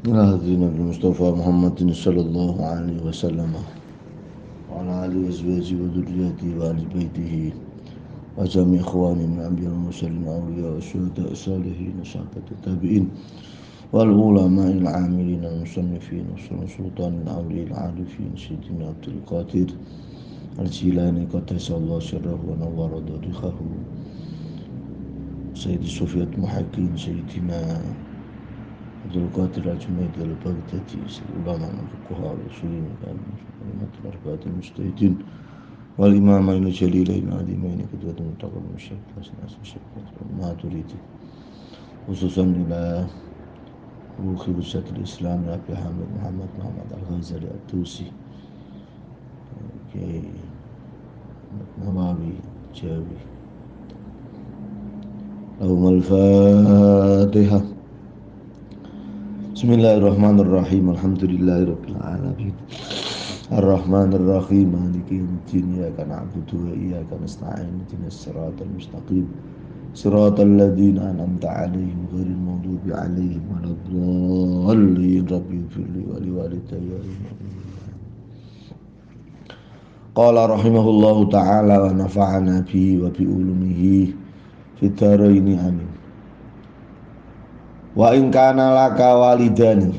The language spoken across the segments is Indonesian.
هدي نبي المصطفى محمد صلى الله عليه وسلم وعلى آله وأزواجه وذريته وآل بيته وجميع إخواننا من الأنبياء والمرسلين والأولياء والشهداء الصالحين وصحبة التابعين والعلماء العاملين المصنفين والسلطان الأولياء العارفين سيدنا عبد القادر الجيلاني قدس الله سره ونور ضريحه سيد الصوفية المحققين سيدنا عبد القادر الجميد البغدادي العلماء الفقهاء والأصوليين والأئمة الأربعة المجتهدين والإمامين الجليلين العظيمين قدوة المتقين الشيخ الحسن الشيخ الماتريدي خصوصا إلى روح وجهة الإسلام أبي حامد محمد الغزالي الطوسي نواوي جاوي لهم الفاتحة. Bismillahirrahmanirrahim. Alhamdulillahirabbil alamin. Ar-Rahmanir Rahim. Maliki yaumiddin. Iyyaka na'budu wa iyyaka nasta'in. Ihdinas siratal mustaqim. Siratal ladzina an'amta 'alaihim ghairil maghdubi 'alaihim waladdallin. Rabbi ighfirli wa liwalidayya. Qala rahimahullahu ta'ala wa nafa'ana bihi wa bi ulumihi fid dharain amin. Wa in kana laka walidani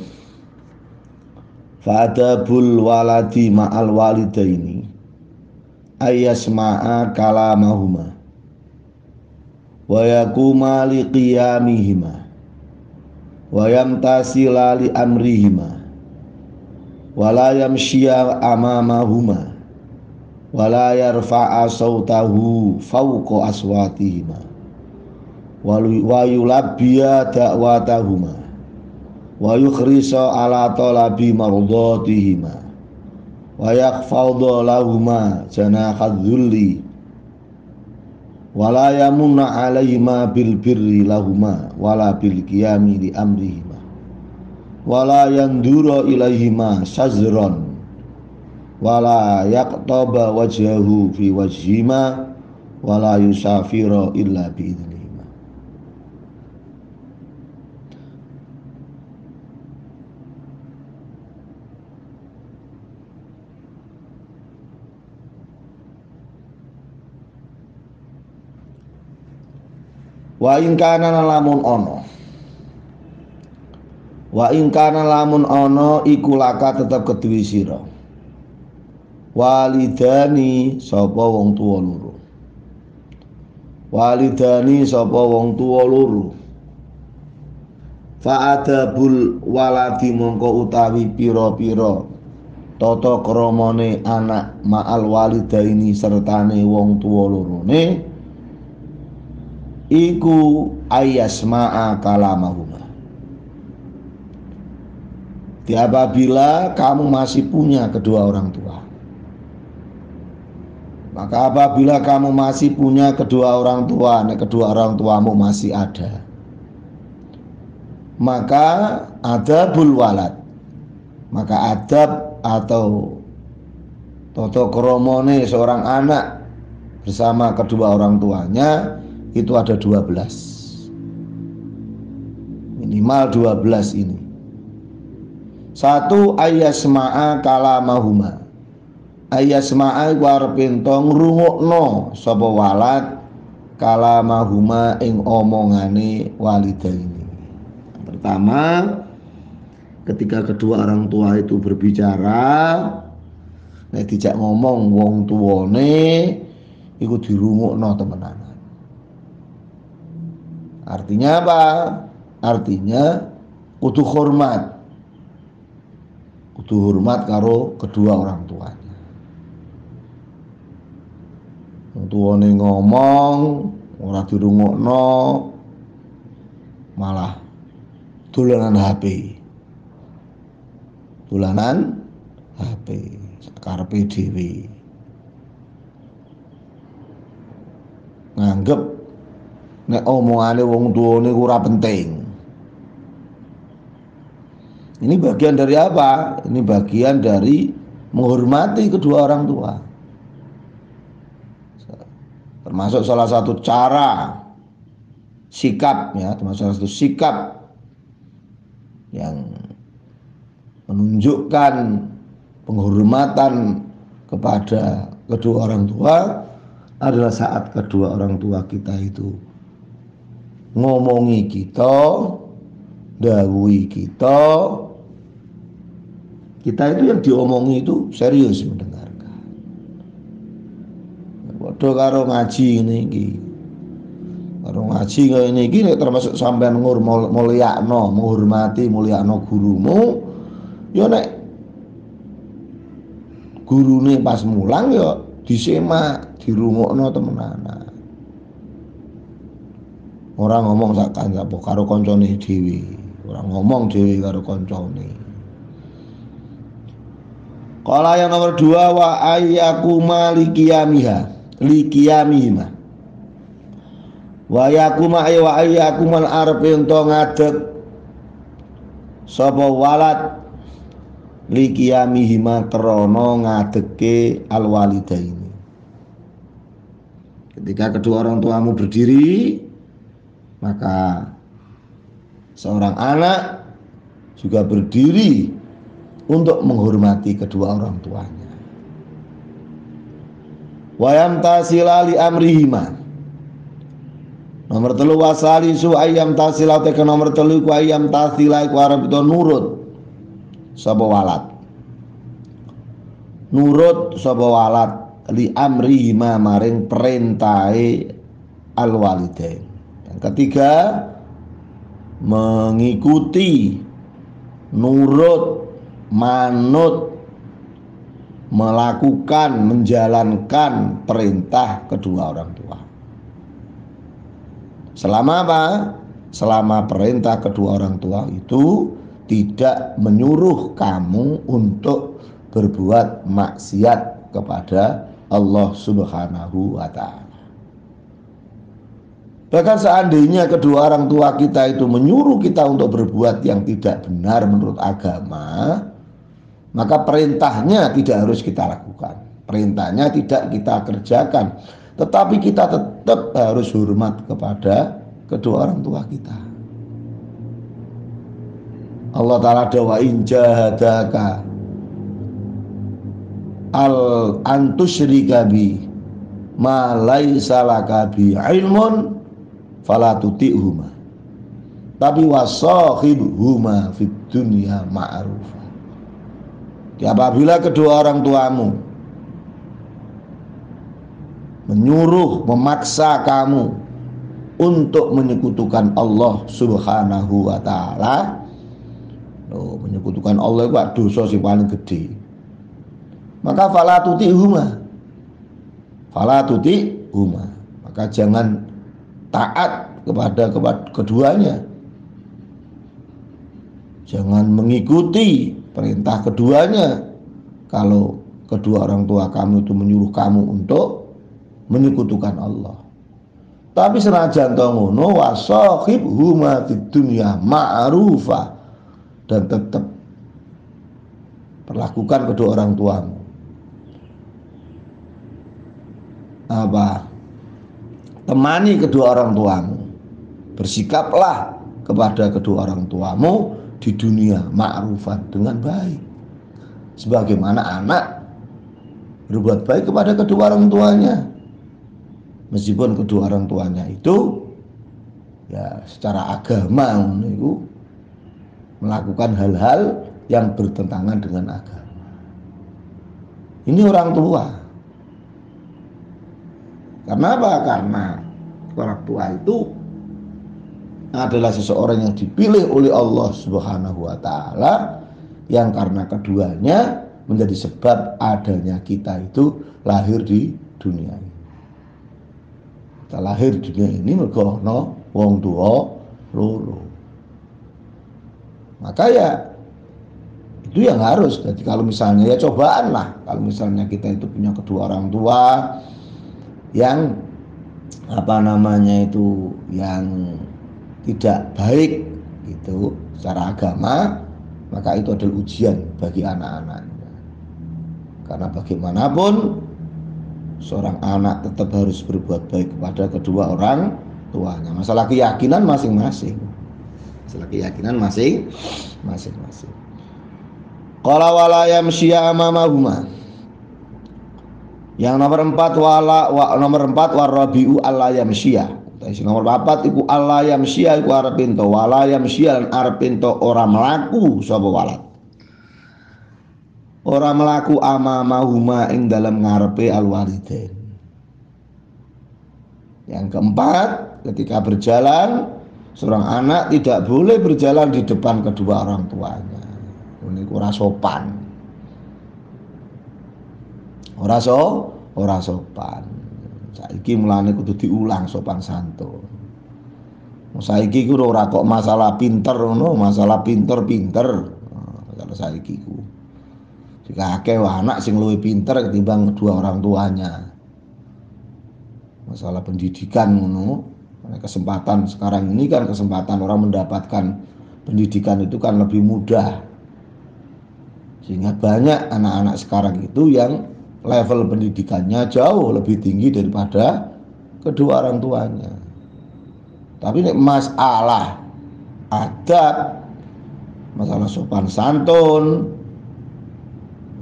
fa adabul waladi ma'al walidaini ayyasma'a kalamahuma wa yakuma liqiyamihima wa yamtasila li amrihima wa la yamshiya amamahuma wa la yarfa'a sautahu fawqa aswatihima wa yulabbiya da'watahuma wa yukhrisa ala talabi mardatihima wa yakhfadha lahuma janahadz dzulli wa la yamunna alaihima bil birri lahuma wala bil qiyami li amrihima wa la yandura ilaihima sazran wa la yaqtaba wajhahu fi wajhima wa la yusafira illa bi idzni. Wa in kana lamun ana iku laka tetep keduwe sira walidani sapa wong tuwa loro fa adabul waladi mongko utawi pira-pira tata kramane anak ma'al walidaini sertane wong tuwa lorone iku ayyasma'a kalamahuma. Apabila kamu masih punya kedua orang tua, maka apabila kamu masih punya kedua orang tua, kedua orang tuamu masih ada, maka adabul walad, maka adab atau toto kromone seorang anak bersama kedua orang tuanya itu ada 12, minimal 12 ini. Satu ayyasma'a kalamahuma, ayyasma'a iku arep ento ngrungokno sapa walad kalamahuma ing omongane walidaini. Pertama, ketika kedua orang tua itu berbicara, nek dijak ngomong wong tuwane iku dirungokno temenan. Artinya apa? Artinya kudu hormat karo kedua orang tuanya. Wong tuane ngomong ora dirungokno, malah dolanan HP karepe dhewe, nganggep nek omongane wong tuane ora penting. Ini bagian dari apa? Ini bagian dari menghormati kedua orang tua. Termasuk salah satu cara sikap, ya, termasuk salah satu sikap yang menunjukkan penghormatan kepada kedua orang tua adalah saat kedua orang tua kita itu ngomongi kita, dawuhi kita itu yang diomongi itu serius mendengarkan. Padha karo ngaji ngene iki. Karo ngaji ngene iki termasuk sampean mulyakno, menghormati, mulyakno gurumu. Ya nek gurune pas mulang ya disemak, dirungokno temenan. Ora ngomong sak kancapo karo kancane dhewe, ora ngomong dhewe karo kancane. Qala yang nomor 2 wa ayyakuma likiyamihima. Wa yakuma wa ayyakuman arep ento ngadeg sapa walad likiyamihima krana ngadege alwalidaini. Ketika kedua orang tuamu berdiri, maka seorang anak juga berdiri untuk menghormati kedua orang tuanya. Wa yamtasila li amrihima. Nomor 3 wasalisu ayyam tasila te nomor 3 ku ayyam tasila iku arep itu nurut sapa walad. Nurut sapa walad li amrihima maring perintahe alwalidain. Yang ketiga, mengikuti, nurut, manut, melakukan, menjalankan perintah kedua orang tua. Selama apa? Selama perintah kedua orang tua itu tidak menyuruh kamu untuk berbuat maksiat kepada Allah Subhanahu wa ta'ala. Bahkan seandainya kedua orang tua kita itu menyuruh kita untuk berbuat yang tidak benar menurut agama, maka perintahnya tidak harus kita lakukan, perintahnya tidak kita kerjakan, tetapi kita tetap harus hormat kepada kedua orang tua kita. Allah Ta'ala dawa in jahadaka antusyrika bi ma laisa laka bi ilmun fala tuti'huma tapi wasahibhuma fid dunya ma'rufa. Apabila kedua orang tuamu menyuruh, memaksa kamu untuk menyekutukan Allah Subhanahu wa ta'ala, menyekutukan Allah itu dosa yang paling gede, maka fala tuti'huma, maka jangan taat kepada keduanya, jangan mengikuti perintah keduanya kalau kedua orang tua kamu itu menyuruh kamu untuk menyekutukan Allah. Tapi senajan to ngono wasahibhuma fid dunya ma'rufa, dan tetap perlakukan kedua orang tuamu temani kedua orang tuamu, bersikaplah kepada kedua orang tuamu di dunia ma'rufan, dengan baik, sebagaimana anak berbuat baik kepada kedua orang tuanya, meskipun kedua orang tuanya itu ya secara agama itu melakukan hal-hal yang bertentangan dengan agama. Ini orang tua. Karena apa? Karena orang tua itu adalah seseorang yang dipilih oleh Allah Subhanahu wa ta'ala, yang karena keduanya menjadi sebab adanya kita itu lahir di dunia ini. Kita lahir di dunia ini mergo ana wong tua loro. Maka ya itu yang harus. Jadi kalau misalnya ya cobaan lah, kalau misalnya kita itu punya kedua orang tua yang yang tidak baik gitu secara agama, maka itu adalah ujian bagi anak-anaknya. Karena bagaimanapun seorang anak tetap harus berbuat baik kepada kedua orang tuanya. Masalah keyakinan masing-masing. Qala wala yamshiya amamahuma. Yang nomor 4 warabiu alla yamshiya. Nomor 4 iku alla yamshiya iku arep ento wala yamshiya lan arep ento ora mlaku sapa walad. Ora mlaku amamahuma ing dalem ngarepe alwalidain. Yang keempat, ketika berjalan seorang anak tidak boleh berjalan di depan kedua orang tuanya. Ini ora sopan. Ora sopan. Saiki mulane kudu diulang sopan santun. Saiki ku ora kok masalah pinter ngono, masalah pinter-pinter. Kalau saiki ku. Jika akeh anak sing luwih pinter ketimbang kedua orang tuanya. Masalah pendidikan ngono. Kesempatan sekarang ini kan kesempatan orang mendapatkan pendidikan itu kan lebih mudah. Sehingga banyak anak-anak sekarang itu yang level pendidikannya jauh lebih tinggi daripada kedua orang tuanya. Tapi ini masalah adab, masalah sopan santun,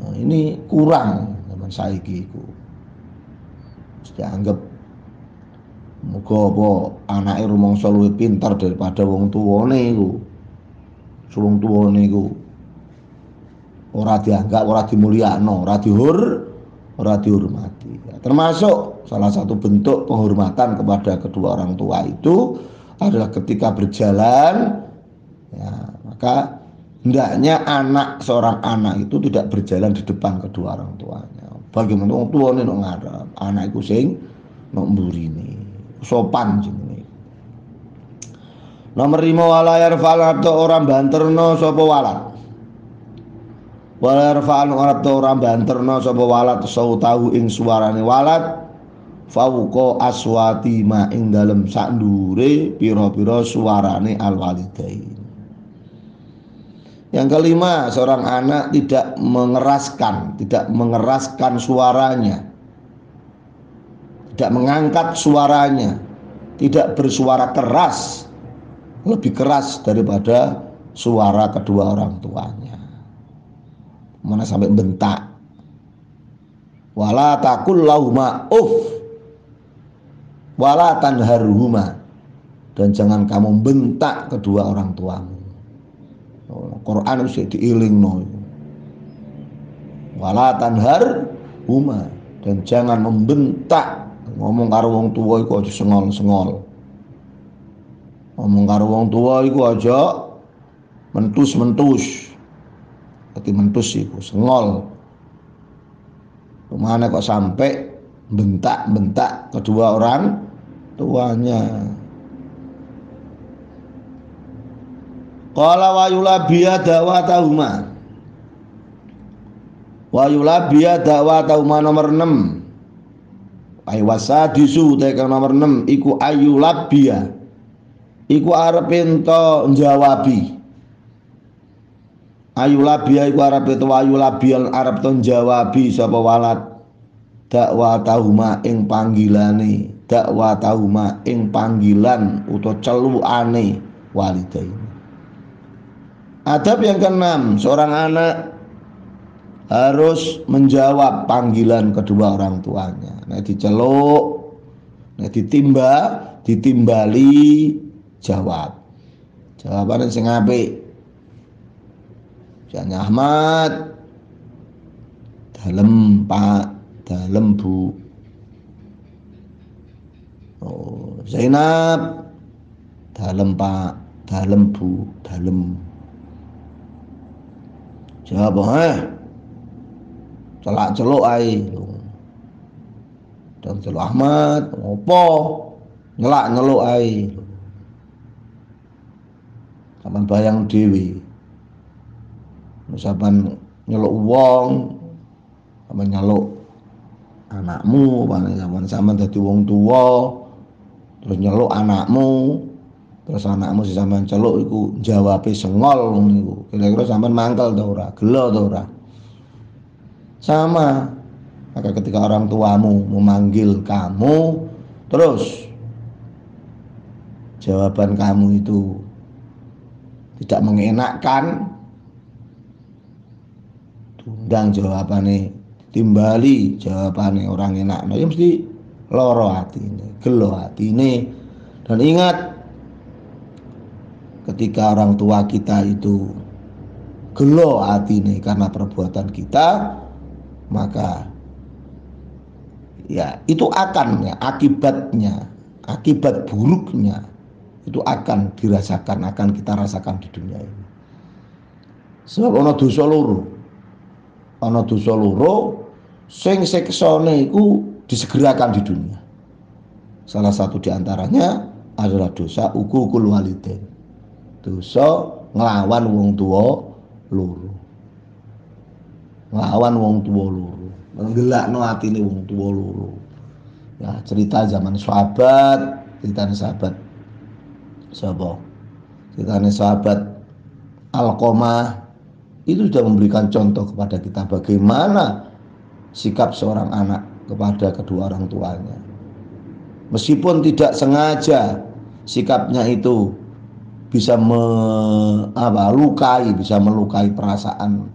nah ini kurang zaman saiki iku. Dianggap muga apa anake rumangsa luwih pinter daripada wong tuwane iku. Wong tuwane iku ora dianggap, ora dimulyakno, ora dihormati. Termasuk salah satu bentuk penghormatan kepada kedua orang tua itu adalah ketika berjalan, ya, maka hendaknya seorang anak itu tidak berjalan di depan kedua orang tuanya. Bagaimana orang tuane nok ngarep, anak iku sing nok mburine. Sopan jenenge. Nomor 5 wala yarfa'al atau orang banterno sapa walad. Wala yarfa'al atau orang banterno sapa walad sautahu ing suarane walad fauqa aswati ma ing dalem sak ndure pira-pira suarane alwalidain. Yang kelima, seorang anak tidak mengeraskan suaranya. Tidak mengangkat suaranya, tidak bersuara keras, lebih keras daripada suara kedua orang tuanya. Mana sampai bentak. Wala taqul lahuma uff wala tanharhuma, dan jangan kamu bentak kedua orang tuamu. Quran wis diilingno. Wala tanharhuma, dan jangan membentak. Ngomong karo wong tua iku aja sengol-sengol. Ngomong karo wong tua iku aja mentus-mentus. Dadi mentus iku sengol. Kemana kok sampai bentak-bentak kedua orang tuanya. Qala wa yulabiya da'watahuma. Wa yulabiya da'watahuma nomor 6. Wasadisu tekan nomor 6 iku ayulabbiya iku arep ento njawabi. Ayulabbiya iku arep ento ayulabbiya arep ento njawabi sapa walad dakwatahuma ing panggilane, dakwatahuma ing panggilan utawa celukane walidain. Adab yang ke-6, seorang anak harus menjawab panggilan kedua orang tuanya. Nek diceluk, nek ditimbali jawab. Jawaban sing apik. Jan Ahmad, dalem Pak, dalem Bu. Oh, Zainab, dalem Pak, dalem Bu, dalem. Jawab celak-celuk ae. Dan celuk Ahmad, opo? Nyelak-nyeluk ae. Sampeyan bayang dhewe. Sampeyan nyeluk wong, sampeyan nyeluk anakmu, sampeyan dadi wong tuwa, terus nyeluk anakmu, terus anakmu sing sampeyan celuk iku jawabe sengol ngono niku. Kira-kira sampeyan mangkel ta ora? Gelo ta ora? Sama. Maka ketika orang tuamu memanggil kamu, terus jawaban kamu itu tidak mengenakan, ndang jawabane timbali jawabane orang enak ya mesti loro atine, gelo atine. Dan ingat ketika orang tua kita itu gelo atine karena perbuatan kita, maka ya itu akan ya akibatnya, akibat buruknya itu akan dirasakan, akan kita rasakan di dunia ini. Sebab ana dosa loro sing siksane iku disegerakan di dunia. Salah satu diantaranya adalah dosa uququl walidain, dosa nglawan wong tua loro, nglawan wong tua loro, nggelakno atine wong tua loro. Ya, cerita zaman sahabat, ceritanya sahabat sapa? Ceritanya sahabat Alqamah itu sudah memberikan contoh kepada kita bagaimana sikap seorang anak kepada kedua orang tuanya. Meskipun tidak sengaja sikapnya itu bisa bisa melukai perasaan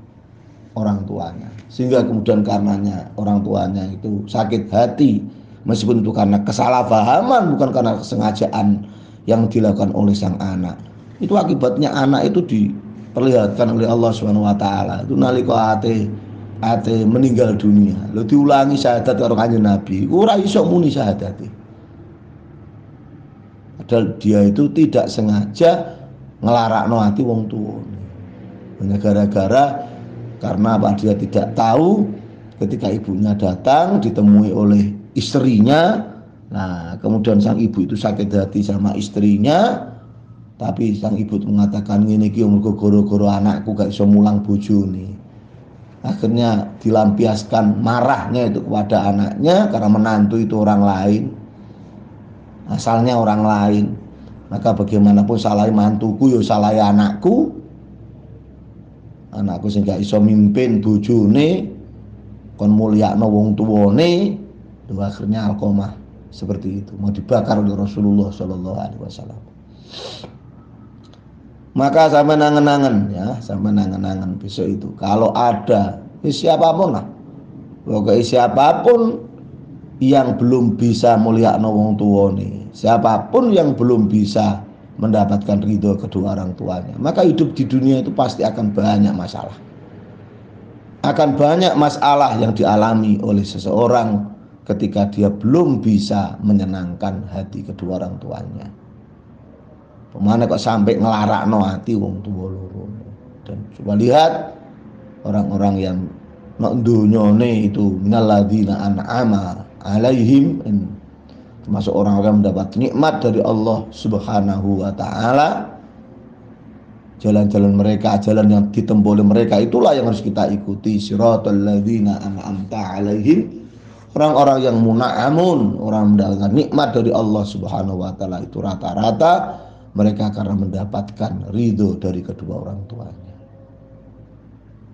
orang tuanya, sehingga kemudian karenanya orang tuanya itu sakit hati, meskipun itu karena kesalahpahaman, bukan karena kesengajaan yang dilakukan oleh sang anak. Itu akibatnya anak itu diperlihatkan oleh Allah Subhanahu wa taala. Itu nalika ate meninggal dunia, lho diulangi syahadat karo Kanjeng Nabi, ora iso muni syahadat. Padahal dia itu tidak sengaja ngelarakno hati wong tuwa. Hanya gara-gara karena apa, dia tidak tahu ketika ibunya datang ditemui oleh istrinya. Nah, kemudian sang ibu itu sakit hati sama istrinya, tapi sang ibu mengatakan ngene iki mergo gara-gara anakku gak iso mulang bojone. Akhirnya dilampiaskan marahnya itu kepada anaknya karena menantu itu orang lain, asalnya orang lain. Maka bagaimanapun salah mantuku ya salah anakku sing gak iso mimpin bojone kon mulyakno wong tuwane. Akhirnya Alqamah seperti itu, mau dibakar oleh Rasulullah Shallallahu Alaihi Wasallam. Maka sama nangen-nangen besok itu kalau ada siapapun lah, pokoknya siapapun yang belum bisa mulyakno wong tuwane, siapapun yang belum bisa mendapatkan ridho kedua orang tuanya, maka hidup di dunia itu pasti akan banyak masalah. Akan banyak masalah yang dialami oleh seseorang ketika dia belum bisa menyenangkan hati kedua orang tuanya. Pemana kok sampai ngelarakno hati wong tua loro. Dan coba lihat orang-orang yang nak dunyone itu minalladzina an'ama alaihim, termasuk orang-orang mendapat nikmat dari Allah Subhanahu wa taala. Jalan-jalan mereka, jalan yang ditempuh oleh mereka, itulah yang harus kita ikuti. Siratal ladzina an'amta alaihim, orang-orang yang muna'amun, orang mendapatkan nikmat dari Allah Subhanahu wa taala itu rata-rata mereka karena mendapatkan ridho dari kedua orang tuanya.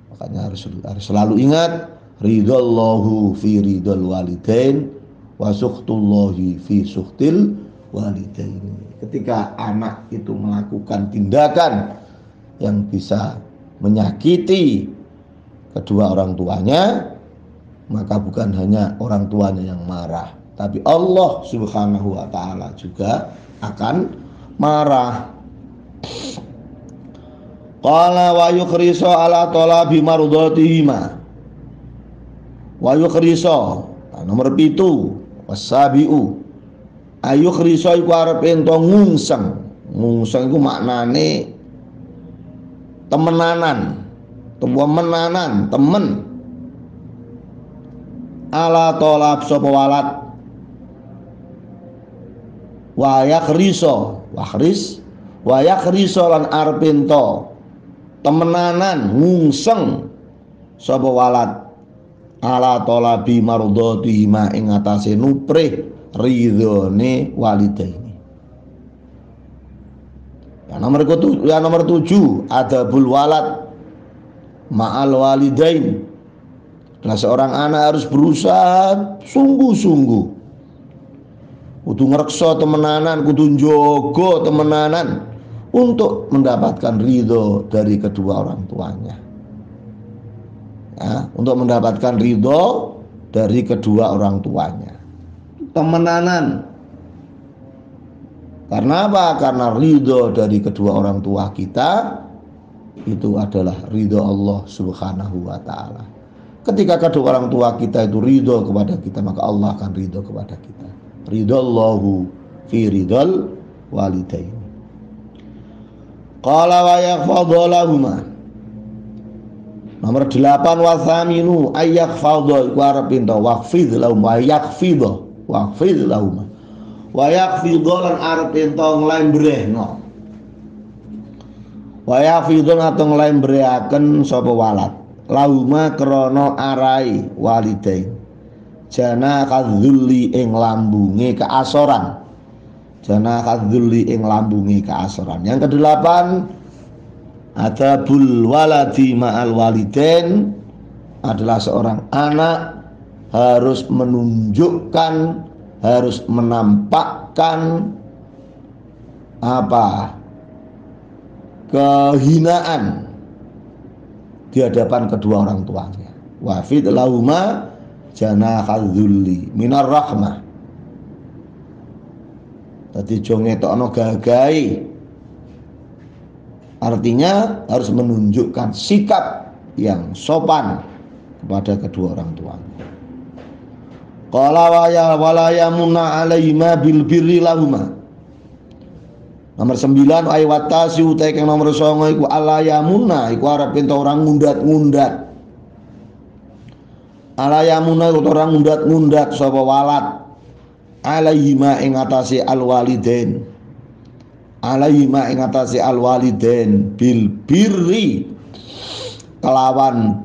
Makanya harus selalu ingat, ridallahu fi ridal walidain wa sukhtullahi fi sukhtil walidain. Ketika anak itu melakukan tindakan yang bisa menyakiti kedua orang tuanya, maka bukan hanya orang tuanya yang marah, tapi Allah Subhanahu wa taala juga akan marah. Qala wa yukhrisu ala talabi mardatihima wa yukhrisu, nomor 7, wasabiu ayukhrisu iku arep ento ngungseng iku maknane temenanan, temen ala talab sapa walad wa yakhriso lan arpento temenanan ngungseng sapa walad ala talabi mardhatihima ing atase nuprih ridhone walidaini. Nomor 7 adabul walad ma'al walidain. Nah, seorang anak harus berusaha sungguh-sungguh kudu ngrekso temenanan, kudu njogo temenanan untuk mendapatkan ridho dari kedua orang tuanya. ya, untuk mendapatkan ridho dari kedua orang tuanya. Temenanan. Karena apa? Karena ridho dari kedua orang tua kita itu adalah ridho Allah Subhanahu wa ta'ala. Ketika kedua orang tua kita itu ridho kepada kita, maka Allah akan ridho kepada kita. Ridho Allahu fi ridhol walidain. Qala wa yakhfadhu lahuma. Nomor 8 wa thaminu ayakhfadhu iku arep pinto waqfid lahum wa yakhfidhu waqfid lahum. Wa yakhfidhu lan arep pinto nglembrehno. Wa yakhfidhu atau nglembrehaken sapa walad. Lahuma krana arai walidain. Jana kadzulli ing lambunge keasoran. Jana kadzulli ing lambunge keasoran. Yang kedelapan, adabul waladi ma'al walidain adalah seorang anak harus menunjukkan, harus menampakkan apa? Kehinaan di hadapan kedua orang tuanya. Wafid lahuma janahal dzulli minar rahmah. Tadi jonge tokno gagai. Artinya harus menunjukkan sikap yang sopan kepada kedua orang tuanya. Qala wala yamunna alaihima bil birri lahuma. Nomor 9 ayat tasi utai kang nomor 9 iku alayamuna iku arep ento orang ngundat-ngundat. Alayamuna iku orang ngundat-ngundat sapa walad alaihima ing atase alwalidain. Alaihima ing atase alwalidain bil birri kelawan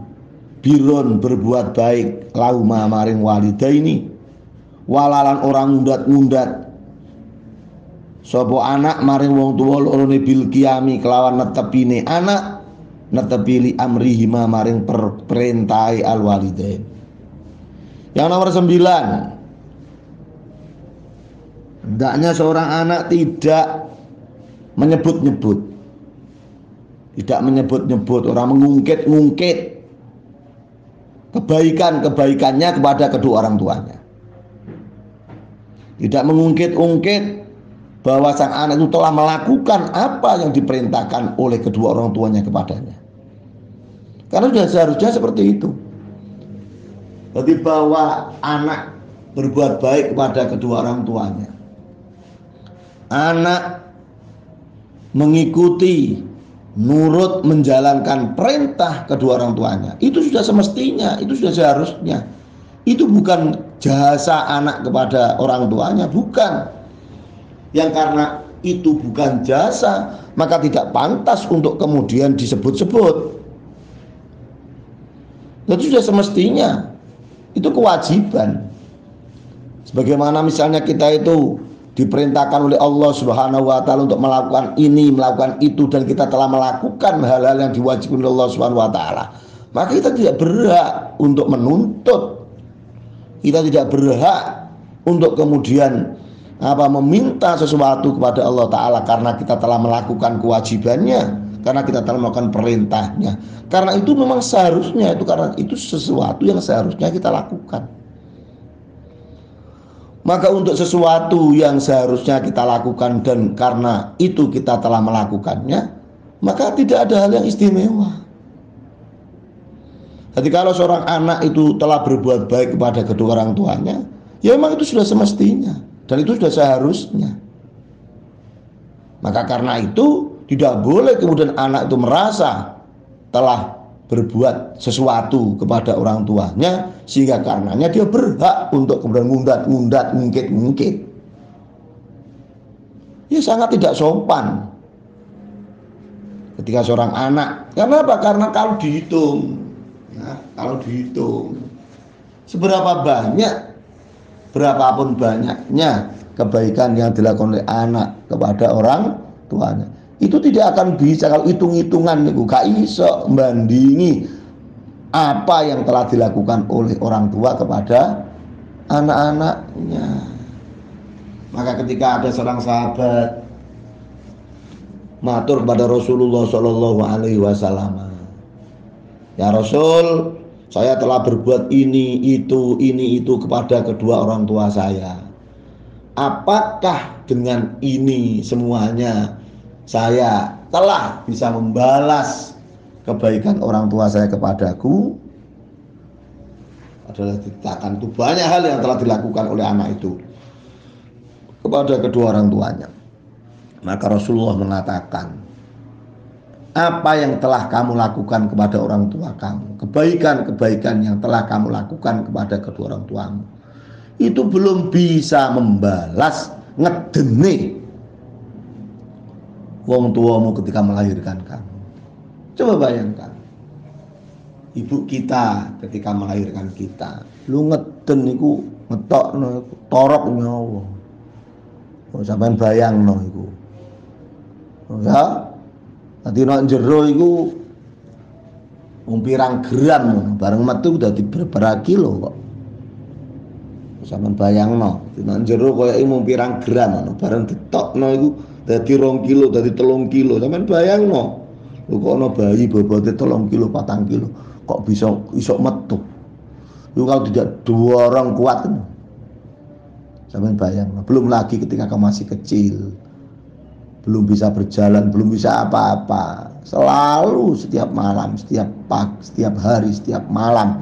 birun berbuat baik lauma maring walidaini walalan orang ngundat-ngundat sapa anak maring wong tuwa lorone bil qiyami kelawan netepine anak netepili amrihima maring perintahe al walidain. Yang nomor 9, hendaknya seorang anak tidak menyebut-nyebut, tidak menyebut-nyebut, orang mengungkit-ungkit kebaikan-kebaikannya kepada kedua orang tuanya. Tidak mengungkit-ungkit bahwa sang anak itu telah melakukan apa yang diperintahkan oleh kedua orang tuanya kepadanya. Karena sudah seharusnya seperti itu. Jadi bahwa anak berbuat baik kepada kedua orang tuanya, anak mengikuti, nurut, menjalankan perintah kedua orang tuanya, itu sudah semestinya, itu sudah seharusnya. Itu bukan jasa anak kepada orang tuanya, bukan. Yang karena itu bukan jasa, maka tidak pantas untuk kemudian disebut-sebut. Itu sudah semestinya, itu kewajiban. Sebagaimana misalnya kita itu diperintahkan oleh Allah Subhanahu wa ta'ala untuk melakukan ini, melakukan itu, dan kita telah melakukan hal-hal yang diwajibkan oleh Allah Subhanahu wa ta'ala, maka kita tidak berhak untuk menuntut. Kita tidak berhak untuk kemudian meminta sesuatu kepada Allah Ta'ala karena kita telah melakukan kewajibannya, karena kita telah melakukan perintahnya. Karena itu memang seharusnya, karena itu sesuatu yang seharusnya kita lakukan. Maka untuk sesuatu yang seharusnya kita lakukan dan karena itu kita telah melakukannya, maka tidak ada hal yang istimewa. Jadi kalau seorang anak itu telah berbuat baik kepada kedua orang tuanya, ya memang itu sudah semestinya. Dan itu sudah seharusnya. Maka karena itu tidak boleh kemudian anak itu merasa telah berbuat sesuatu kepada orang tuanya sehingga karenanya dia berhak untuk kemudian ngundat-ngundat, ngungkit-ngungkit. Ya sangat tidak sopan ketika seorang anak. Karena apa? Karena kalau dihitung, seberapa banyak, berapapun banyaknya kebaikan yang dilakukan oleh anak kepada orang tuanya, itu tidak akan bisa kalau hitung-hitungan niku gak iso membandingi apa yang telah dilakukan oleh orang tua kepada anak-anaknya. Maka ketika ada seorang sahabat matur kepada Rasulullah Shallallahu Alaihi Wasallam, ya Rasul, Saya telah berbuat ini itu kepada kedua orang tua saya. Apakah dengan ini semuanya saya telah bisa membalas kebaikan orang tua saya kepadaku? Adalah diceritakan itu banyak hal yang telah dilakukan oleh anak itu kepada kedua orang tuanya. Maka Rasulullah mengatakan, apa yang telah kamu lakukan kepada orang tua kamu, kebaikan-kebaikan yang telah kamu lakukan kepada kedua orang tuamu, itu belum bisa membalas ngedene wong tuamu ketika melahirkan kamu. Coba bayangkan, ibu kita ketika melahirkan kita, lu ngeden iku ngetokno torok nyawa. Sampeyan bayangno iku. Ya, nanti nak jero iku pirang gram bareng metu dadi berapa kilo kok. Sampeyan bayangno, nak jero koyo mung pirang gram bareng ditokno iku dadi 2 kilo, dadi 3 kilo. Sampeyan bayangno. Lho kok ana bayi bobote 3 kilo, 4 kilo kok bisa iso metu. Itu kalau tidak 2 orang kuat. Sampeyan bayangno, belum lagi ketika kamu masih kecil. Belum bisa berjalan, belum bisa apa-apa. Selalu setiap malam, setiap pagi, setiap hari, setiap malam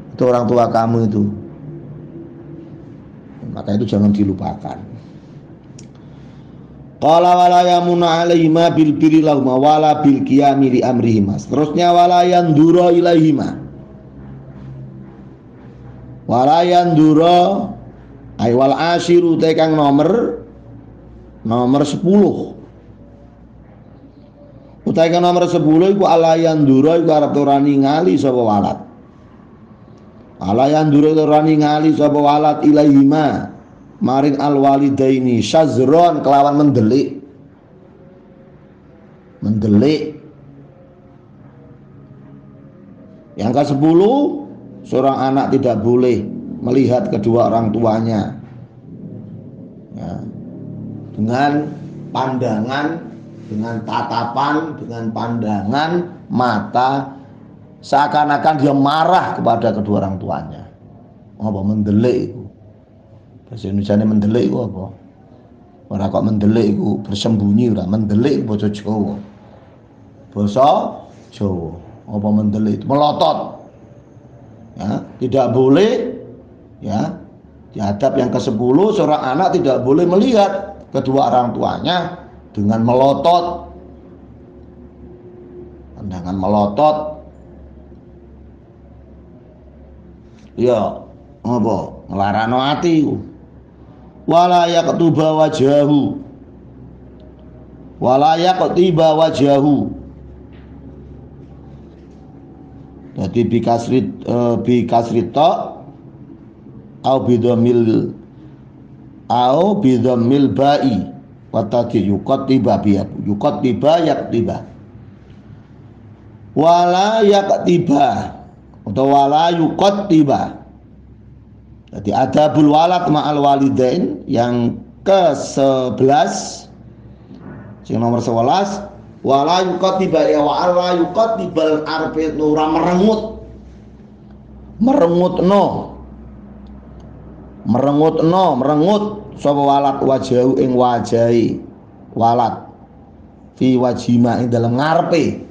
itu orang tua kamu itu. Maka itu jangan dilupakan. Qala wala yamuna alaihima bil birri lahuma wala bil qiyami li amrihima. Seterusnya wala yandura ilaihima. Wala yandura ay wal asyiru tekang nomor 10. Utahe nomor 10 iku alayandura iku arep ora ningali sapa walat. Alayandura ora ningali sapa walat ilaihima maring alwalidaini syazron kelawan mendelik. Mendelik. Yang ke-10, seorang anak tidak boleh melihat kedua orang tuanya. Ya. Dengan pandangan, dengan tatapan, dengan pandangan mata seakan-akan dia marah kepada kedua orang tuanya. Apa mendelik itu? Bahasa Indonesia ini mendelik itu apa? Ora kok mendelik itu bersembunyi, ora mendelik basa Jawa. Basa Jawa. Apa mendelik itu? Melotot. Ya, tidak boleh ya. Di adab yang ke-10 seorang anak tidak boleh melihat kedua orang tuanya dengan melotot, pandangan melotot. Ya, apa? Nglarano ati. Wala yaqtuba wajahu. Wala yaqtiba wajahu. Jadi bikasrita au bidhammil ba'i wa tadi yuqtiba yaqtiba wala yaqtiba atau wala yuqtiba. Jadi adabul walad ma'al walidain yang ke-11 yang nomor 11 wala yuqtiba ya wala yuqtibal arfi ora merengut sapa walad wajahu ing wajahi walad fi wajhima ing dalam ngarepe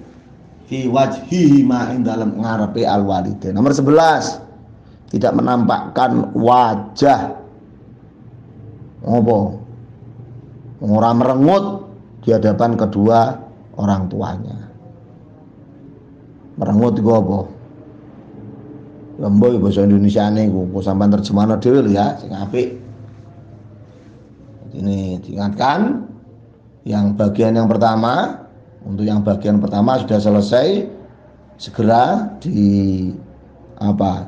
fi wajhihima ing dalam ngarepe al walidain. Nomor 11 tidak menampakkan wajah apa ora merengut di hadapan kedua orang tuanya. Merengut iku apa? Lemboy bahasa Indonesiane iku sampean terjemahno dhewe lho ya sing apik. Ini diingatkan yang bagian yang pertama. Untuk yang bagian pertama sudah selesai, segera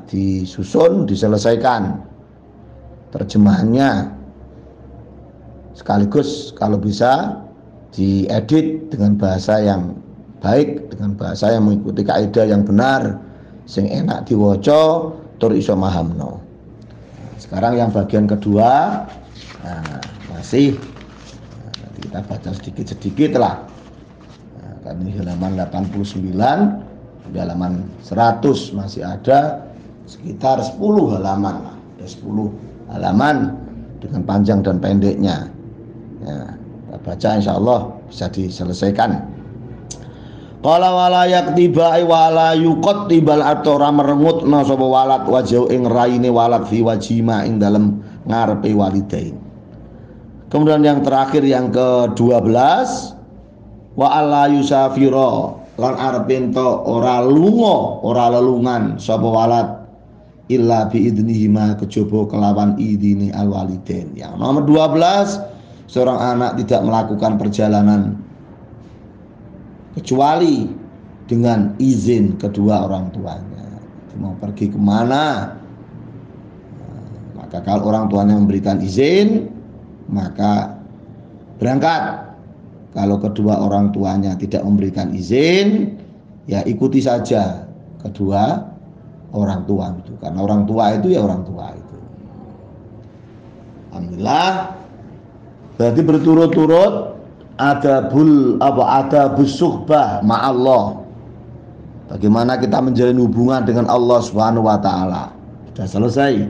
disusun, diselesaikan terjemahannya, sekaligus kalau bisa diedit dengan bahasa yang baik, dengan bahasa yang mengikuti kaidah yang benar, sing enak diwaca tur iso mahamno. Sekarang yang bagian kedua, nanti kita baca sedikit-sedikit lah. Ini halaman 89 Di halaman 100 masih ada sekitar 10 halaman lah. Ada 10 halaman dengan panjang dan pendeknya. Ya, kita baca insyaallah bisa diselesaikan. Qala wala yaktiba wala yuqattibal atora merengutna sapa walad wajhu ing raine walad fi wajima ing dalem ngarepe walidain. Kemudian yang terakhir yang ke-12 wa alla yusafira lan arep ento ora lunga ora lelungan sapa walad illa bi idnihima kejaba kelawan idine alwalidain. Yang nomor 12, seorang anak tidak melakukan perjalanan kecuali dengan izin kedua orang tuanya. Mau pergi kemana, maka kalau orang tuanya memberikan izin, maka berangkat. Kalau kedua orang tuanya tidak memberikan izin, ya ikuti saja kedua orang tua itu. Karena orang tua itu ya orang tua itu. Alhamdulillah. Berarti berturut-turut adabus suhbah ma'allah. Bagaimana kita menjalin hubungan dengan Allah Subhanahu wa taala. Sudah selesai.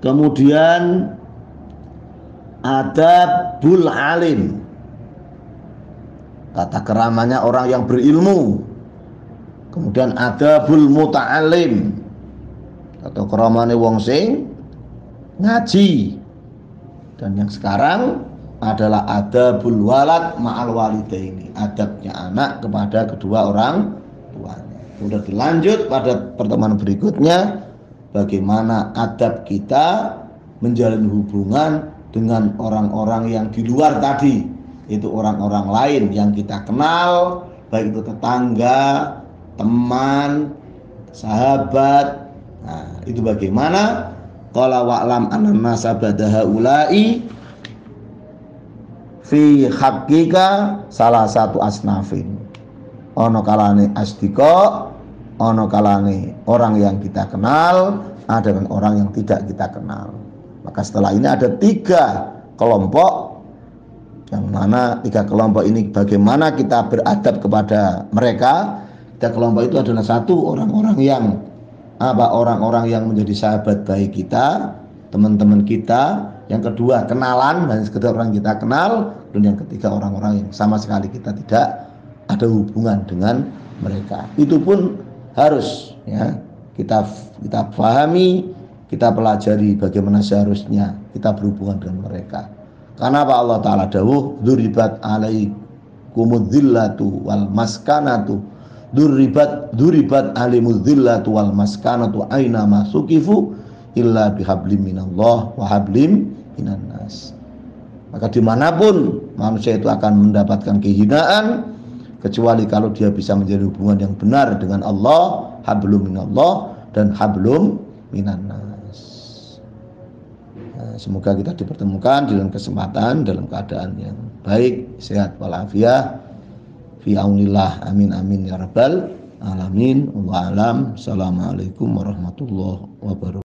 Kemudian adabul alim. Tata keramanya orang yang berilmu. Kemudian adabul muta'alim. Tata keramane wong sing ngaji. Dan yang sekarang adalah adabul walad ma'al walidaini, adabnya anak kepada kedua orang tuanya. Sudah dilanjut pada pertemuan berikutnya bagaimana adab kita menjalin hubungan dengan orang-orang yang di luar tadi, itu orang-orang lain yang kita kenal, baik itu tetangga, teman, sahabat. Nah, itu bagaimana? Qala wa'lam anna nasa badaha ulai fi haqqika salah satu asnafin. Ono kalane asdika, ono kalane orang yang kita kenal, ada dengan orang yang tidak kita kenal. Maka setelah ini ada 3 kelompok, yang mana 3 kelompok ini bagaimana kita beradab kepada mereka. 3 kelompok itu adalah 1 orang-orang yang orang-orang yang menjadi sahabat baik kita, teman-teman kita. Yang kedua kenalan, dan sekedar orang kita kenal. Dan yang ketiga orang-orang yang sama sekali kita tidak ada hubungan dengan mereka. Itu pun harus ya kita pahami, kita pelajari bagaimana seharusnya kita berhubungan dengan mereka. Karena apa Allah Ta'ala dawuh duribat alaikumudzillatu wal maskanatu duribat alimudzillatu wal maskanatu aina masukifu illa bihablim minallah wa hablim minan nas. Maka dimanapun manusia itu akan mendapatkan kehinaan kecuali kalau dia bisa menjadi hubungan yang benar dengan Allah, hablum minallah dan hablum minan nas. Nah, semoga kita dipertemukan dalam kesempatan dalam keadaan yang baik, sehat walafiat fi aunillah, amin amin ya rabbal alamin. Wallahu alam. Assalamualaikum warahmatullahi wabarakatuh.